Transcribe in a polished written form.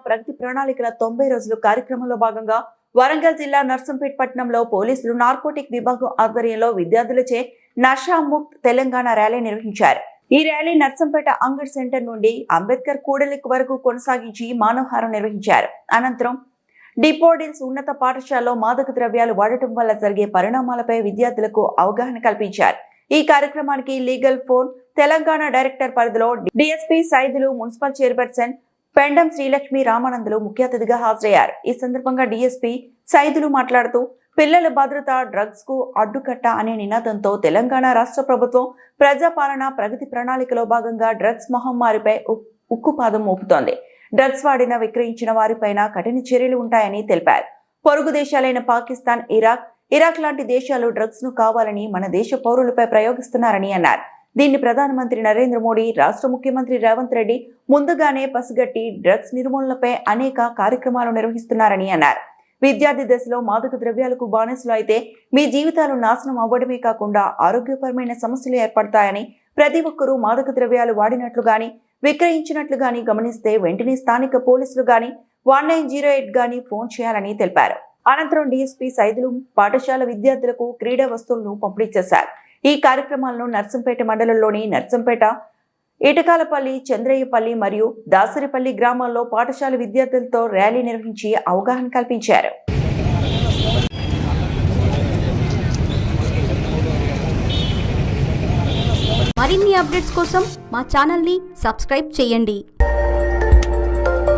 ప్రగతి ప్రణాళికల 90 రోజుల కార్యక్రమంలో భాగంగా వరంగల్ జిల్లా నర్సంపేట్ పట్టణంలో పోలీసులు నార్కోటిక్ విభాగం ఆధ్వర్యంలో విద్యార్థులచే నషా ముక్త్ తెలంగాణ ర్యాలీ నిర్వహించారు. ఈ ర్యాలీ నర్సంపేట అంగడ్ సెంటర్ నుండి అంబేద్కర్ కూడలికి వరకు కొనసాగించి మానవహారం నిర్వహించారు. అనంతరం డిపోడిల్స్ ఉన్నత పాఠశాలలో మాదక ద్రవ్యాలు వాడటం వల్ల జరిగే పరిణామాలపై విద్యార్థులకు అవగాహన కల్పించారు. ఈ కార్యక్రమానికి లీగల్ ఫోన్ తెలంగాణ డైరెక్టర్ పరిధిలో DSP Saidulu, municipal chairperson Pendam Srilakshmi Ramanandulu ముఖ్య అతిథిగా హాజరయ్యారు. ఈ సందర్భంగా డిఎస్పీ సైదులు మాట్లాడుతూ పిల్లల భద్రత, డ్రగ్స్ కు అడ్డుకట్ట అనే నినాదంతో తెలంగాణ రాష్ట్ర ప్రభుత్వం ప్రజాపాలన ప్రగతి ప్రణాళికలో భాగంగా డ్రగ్స్ మహమ్మారిపై ఉక్కుపాదం మోపుతోంది. డ్రగ్స్ వాడిన, విక్రయించిన వారిపైన కఠిన చర్యలు ఉంటాయని తెలిపారు. పొరుగు దేశాలైన పాకిస్తాన్, ఇరాక్ లాంటి దేశాలు డ్రగ్స్ ను కావాలని మన దేశ పౌరులపై ప్రయోగిస్తున్నారని అన్నారు. దీన్ని ప్రధానమంత్రి నరేంద్ర మోడీ, రాష్ట్ర ముఖ్యమంత్రి రేవంత్ రెడ్డి ముందుగానే పసిగట్టి డ్రగ్స్ నిర్మూలనపై అనేక కార్యక్రమాలు నిర్వహిస్తున్నారని అన్నారు. విద్యార్థి దశలో మాదక ద్రవ్యాలకు బానిసలు అయితే మీ జీవితాలు నాశనం అవ్వడమే కాకుండా ఆరోగ్యపరమైన సమస్యలు ఏర్పడతాయని, ప్రతి ఒక్కరూ మాదక ద్రవ్యాలు వాడినట్లు గాని, విక్రయించినట్లు గాని గమనిస్తే వెంటనే స్థానిక పోలీసులు గాని 1908 గాని ఫోన్ చేయాలని తెలిపారు. అనంతరం డిఎస్పీ సైదులు పాఠశాల విద్యార్థులకు క్రీడా వస్తువులను పంపిణీ చేశారు. ఈ కార్యక్రమాలను నర్సంపేట మండలంలోని నర్సంపేట, ఇటకాలపల్లి, చంద్రయ్యపల్లి మరియు దాసరిపల్లి గ్రామాల్లో పాఠశాల విద్యార్థులతో ర్యాలీ నిర్వహించి అవగాహన కల్పించారు. మరిన్ని అప్డేట్స్ కోసం మా ఛానల్ని సబ్స్క్రైబ్ చేయండి.